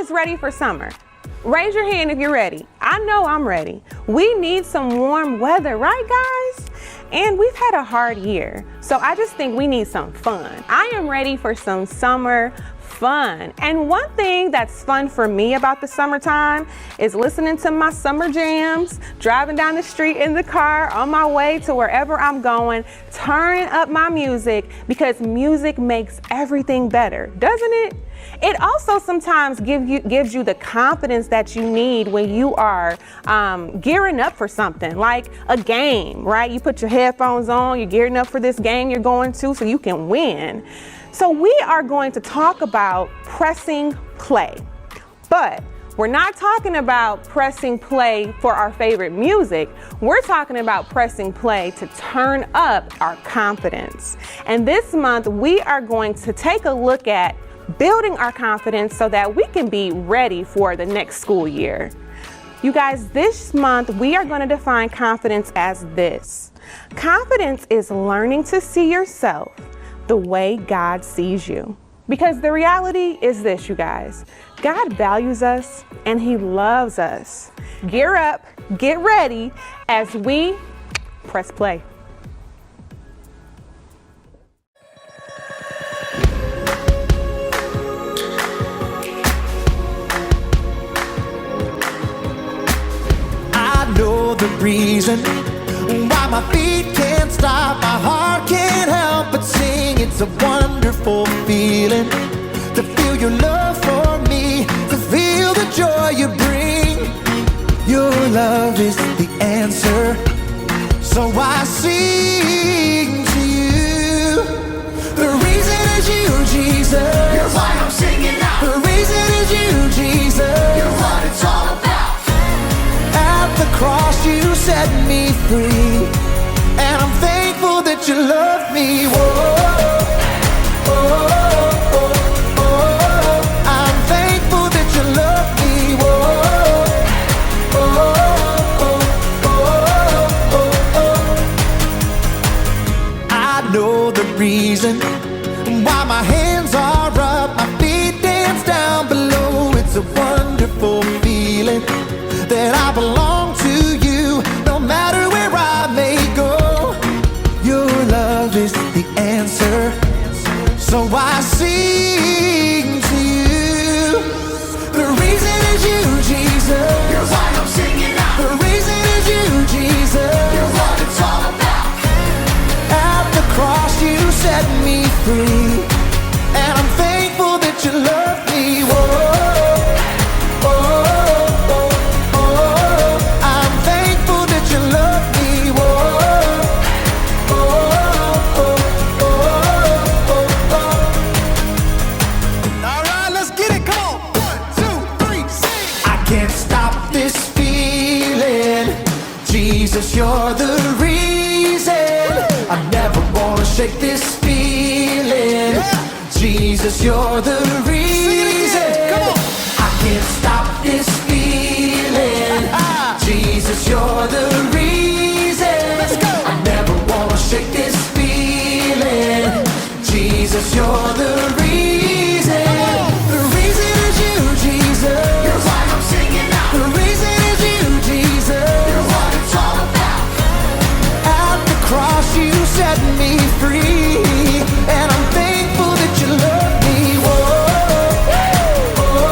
is ready for summer? Raise your hand if you're ready. I know I'm ready. We need some warm weather, right guys? And we've had a hard year, so I just think we need some fun. I am ready for some summer fun. And one thing that's fun for me about the summertime is listening to my summer jams, driving down the street in the car on my way to wherever I'm going, turning up my music, because music makes everything better, doesn't it? It also sometimes gives you the confidence that you need when you are gearing up for something, like a game, right? You put your headphones on, you're gearing up for this game you're going to so you can win. So we are going to talk about pressing play, but we're not talking about pressing play for our favorite music. We're talking about pressing play to turn up our confidence. And this month we are going to take a look at building our confidence so that we can be ready for the next school year. You guys, this month we are going to define confidence as this. Confidence is learning to see yourself the way God sees you. Because the reality is this, you guys, God values us and He loves us. Gear up, get ready as we press play. I know the reason why my feet can't stop, my heart can't help but sing. It's a wonderful feeling to feel your love for me, to feel the joy you bring. Your love is the answer, so I sing to you. The reason is you, Jesus. You're why I'm singing now. The reason is you, Jesus. You're what it's all about. At the cross you set me free, and I'm thankful that you love me. Whoa, oh, oh, oh. I'm thankful that you love me. Whoa, oh, oh, oh, oh, oh. I know the reason why my hands are up, my feet dance down below. It's a wonderful feeling that I belong to you, no matter where I may go. Your love is the answer, so I sing to you. The reason is you, Jesus. You're why I'm singing now. The reason is you, Jesus. You're what it's all about. At the cross you set me free, and I'm thankful that you love me. Whoa, Jesus, you're the reason. I never wanna shake this feeling. Jesus, you're the reason. I can't stop this feeling. Jesus, you're the reason. I never wanna shake this feeling. Jesus, you're the reason. The reason is you, Jesus. You're why I'm singing now. The reason is you, Jesus. You're what it's all about. At the cross you set me free, and I'm thankful that you love me. Whoa, oh, oh,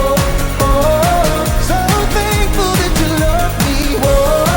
oh, oh. So thankful that you love me. Whoa,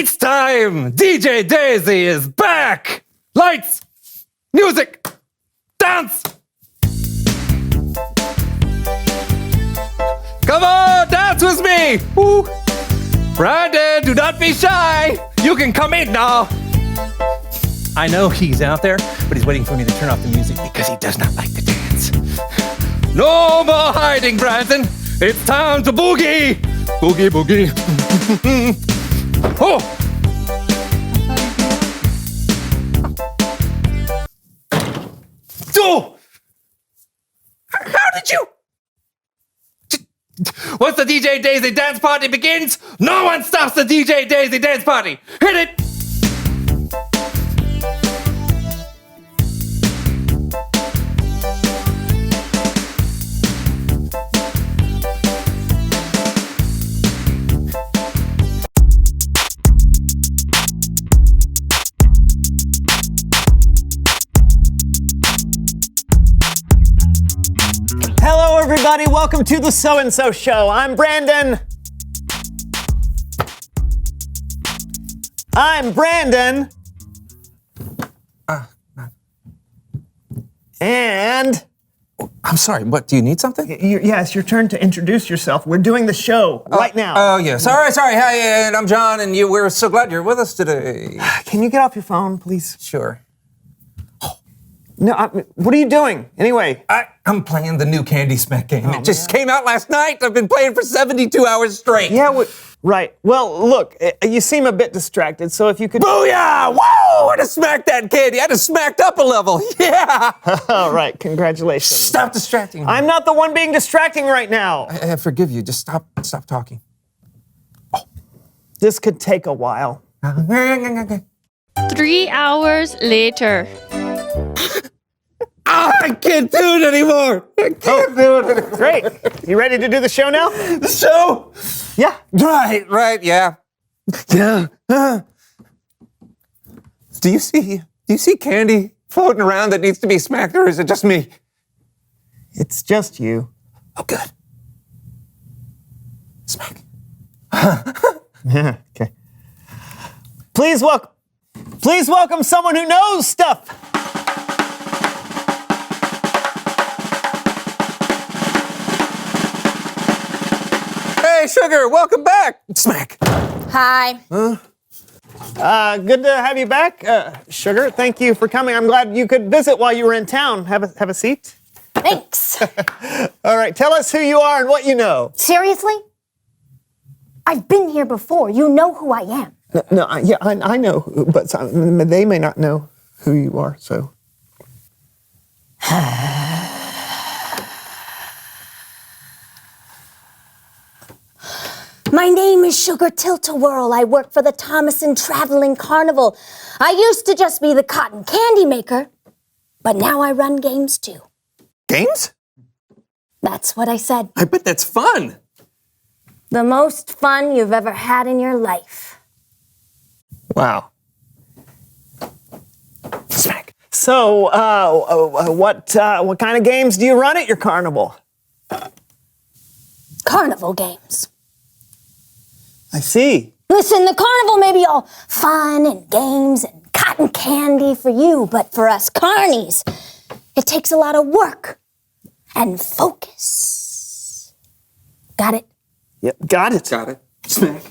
It's time! DJ Daisy is back! Lights! Music! Dance! Come on, dance with me! Woo. Brandon, do not be shy! You can come in now! I know he's out there, but he's waiting for me to turn off the music because he does not like to dance. No more hiding, Brandon! It's time to boogie! Boogie, boogie. Oh! Oh! How did you? Once the DJ Daisy dance party begins, no one stops the DJ Daisy dance party. Hit it! Hello, everybody. Welcome to the So and So Show. I'm Brandon. And I'm sorry, what, do you need something? yeah, it's your turn to introduce yourself. We're doing the show right now. Oh, yeah. Sorry. Hi, and I'm John, and we're so glad you're with us today. Can you get off your phone, please? Sure. No, what are you doing? Anyway. I'm playing the new Candy Smack game. It just came out last night. I've been playing for 72 hours straight. Yeah, right. Well, look, you seem a bit distracted, so if you could... Booyah! Whoa! I just smacked that candy. I just smacked up a level. Yeah! All right, congratulations. Stop distracting me. I'm not the one being distracting right now. I forgive you. Just stop talking. This could take a while. 3 hours later. I can't do it anymore. I can't do it anymore. Great. You ready to do the show now? The show? Yeah. Right, yeah. Yeah. Do you see candy floating around that needs to be smacked, or is it just me? It's just you. Oh, good. Smack. Yeah, okay. Please welcome someone who knows stuff. Hey, Sugar, welcome back. Smack. Hi. Good to have you back, Sugar. Thank you for coming. I'm glad you could visit while you were in town. Have a seat. Thanks. All right, tell us who you are and what you know. Seriously? I've been here before. You know who I am. I know, but they may not know who you are, so. My name is Sugar Tilt-A-Whirl. I work for the Thomason Traveling Carnival. I used to just be the cotton candy maker, but now I run games too. Games? That's what I said. I bet that's fun. The most fun you've ever had in your life. Wow. Smack. So, what kind of games do you run at your carnival? Carnival games. I see. Listen, the carnival may be all fun and games and cotton candy for you, but for us carnies, it takes a lot of work and focus. Got it? Yep, got it. Got it. Smack.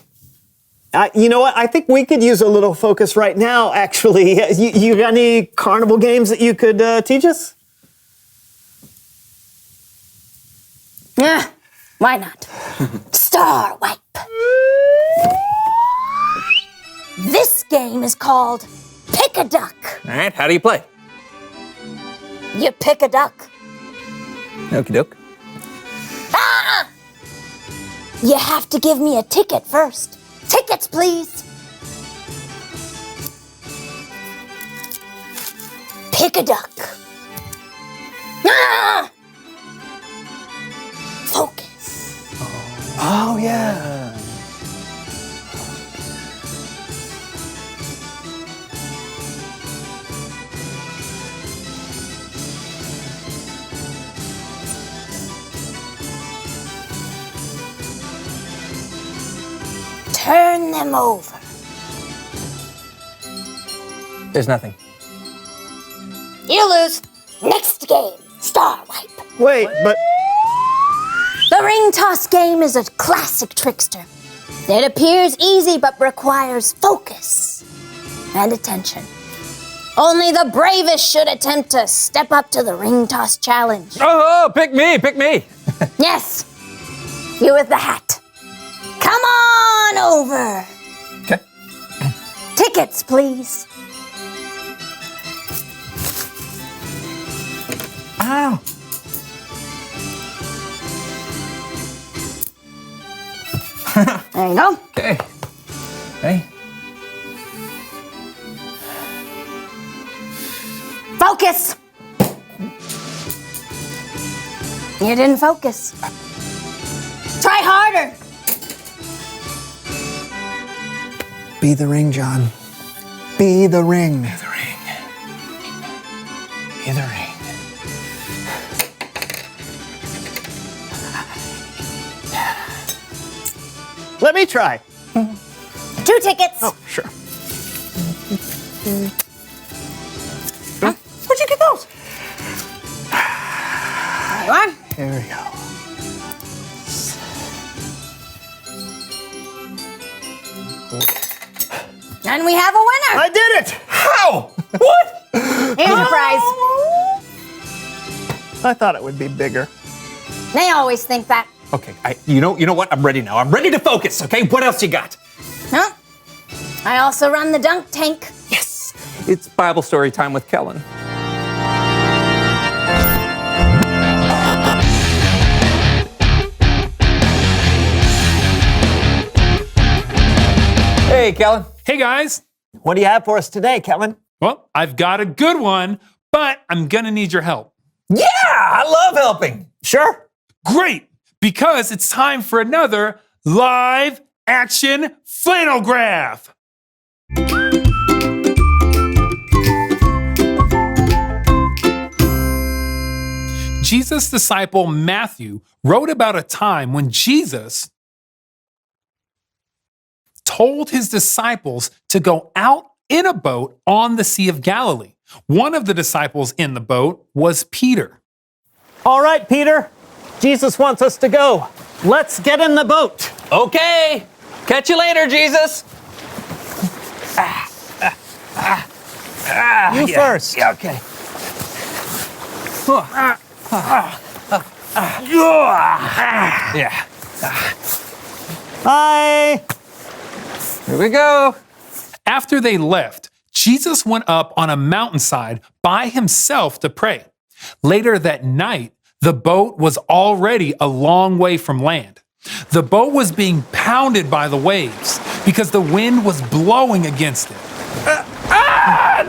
You know what? I think we could use a little focus right now, actually. You got any carnival games that you could teach us? Yeah, why not? Star Wipe. This game is called Pick a Duck. All right, how do you play? You pick a duck. Okie doke. Ah! You have to give me a ticket first. Tickets, please. Pick a duck. Ah! Focus. Oh, yeah. Turn them over. There's nothing. You lose. Next game, Star Wipe. Wait, but The ring toss game is a classic trickster. It appears easy but requires focus and attention. Only the bravest should attempt to step up to the ring toss challenge. Oh, pick me, pick me. Yes, you with the hat. Come on over. Okay. Tickets, please. Ow. There you go. Okay. Hey. Focus. You didn't focus. Try harder. be the ring, John. Be the ring. Be the ring. Be the ring. Let me try. 2 tickets. Oh, sure. Where'd you get those? There you are. Here we go. And we have a winner. I did it! How? What? Here's your prize. I thought it would be bigger. They always think that. Okay, you know what? I'm ready now. I'm ready to focus, okay? What else you got? Huh? I also run the dunk tank. Yes! It's Bible story time with Kellen. Hey, Kellen. Hey guys, What do you have for us today, Kellen? well, I've got a good one, but I'm gonna need your help. Yeah, I love helping. Sure. Great, because it's time for another live action flannel graph. Jesus' disciple Matthew wrote about a time when Jesus told his disciples to go out in a boat on the Sea of Galilee. One of the disciples in the boat was Peter. All right, Peter. Jesus wants us to go. Let's get in the boat. Okay. Catch you later, Jesus. You first. Yeah, okay. Yeah. Bye. Here we go. After they left, Jesus went up on a mountainside by himself to pray. Later that night, the boat was already a long way from land. The boat was being pounded by the waves because the wind was blowing against it.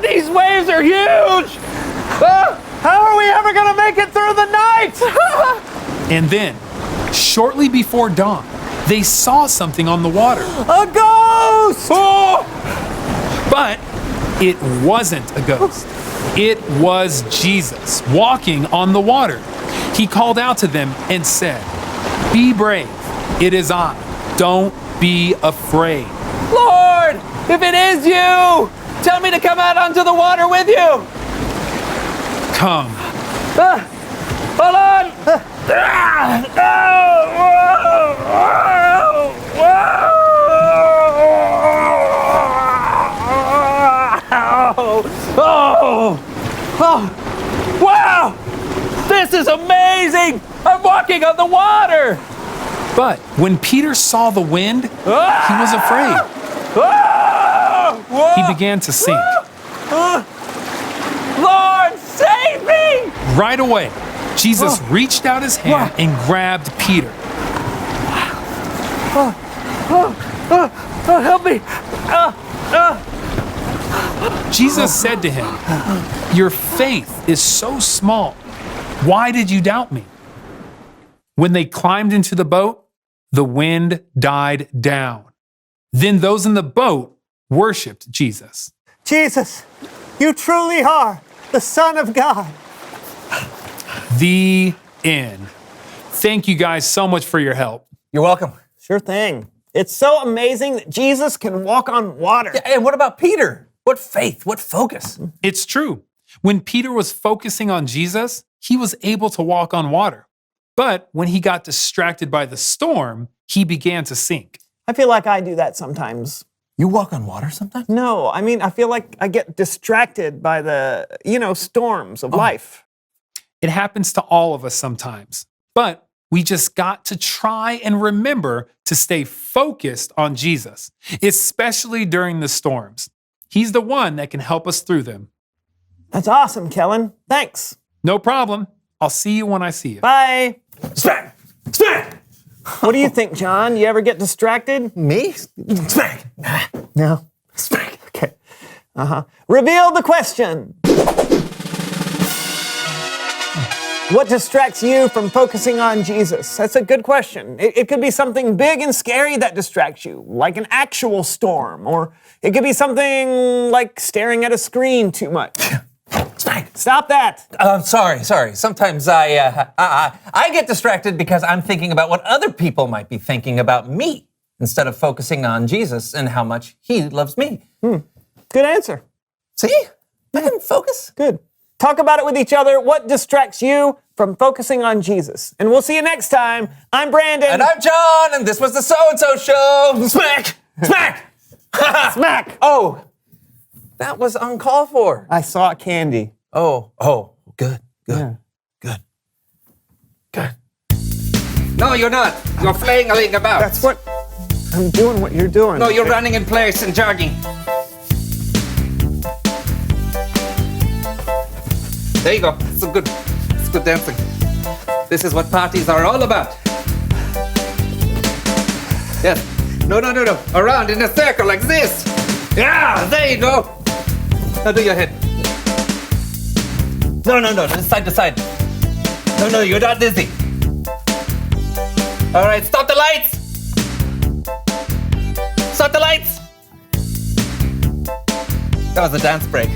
These waves are huge. How are we ever going to make it through the night? And then, shortly before dawn, they saw something on the water. A ghost! But it wasn't a ghost. It was Jesus walking on the water. He called out to them and said, "Be brave. It is I. Don't be afraid." Lord, if it is you, tell me to come out onto the water with you. Come. Hold on. Wow! This is amazing! I'm walking on the water! But when Peter saw the wind, he was afraid. He began to sink. Lord, save me! Right away, Jesus reached out his hand and grabbed Peter. Help me! Jesus said to him, "Your faith is so small. Why did you doubt me?" When they climbed into the boat, the wind died down. Then those in the boat worshiped Jesus. Jesus, you truly are the Son of God. The end. Thank you guys so much for your help. You're welcome. Sure thing. It's so amazing that Jesus can walk on water. And what about Peter? What faith? What focus? It's true. When Peter was focusing on Jesus, he was able to walk on water. But when he got distracted by the storm, he began to sink. I feel like I do that sometimes. You walk on water sometimes? No, I mean, I feel like I get distracted by the, storms of life. It happens to all of us sometimes. But we just got to try and remember to stay focused on Jesus, especially during the storms. He's the one that can help us through them. That's awesome, Kellen. Thanks. No problem. I'll see you when I see you. Bye. Smack! Smack! What do you think, John? You ever get distracted? Me? Smack! No. Smack! Okay. Reveal the question. What distracts you from focusing on Jesus? That's a good question. It could be something big and scary that distracts you, like an actual storm, or it could be something like staring at a screen too much. Smack! Stop that. Sorry. Sometimes I get distracted because I'm thinking about what other people might be thinking about me instead of focusing on Jesus and how much he loves me. Good answer. See? I can focus. Good. Talk about it with each other. What distracts you from focusing on Jesus? And we'll see you next time. I'm Brandon. And I'm John, and this was the So-and-So Show. Smack! Smack! Smack. Oh, that was uncalled for. I saw candy. Oh, good. Yeah. Good. No, you're not. You're flailing about. That's what I'm doing. What you're doing. No, you're running in place and jogging. There you go. It's good dancing. This is what parties are all about. Yes. No. Around in a circle like this. Yeah, there you go. Now do your head. No, side to side. No, you're not dizzy. All right, stop the lights. Stop the lights. That was a dance break.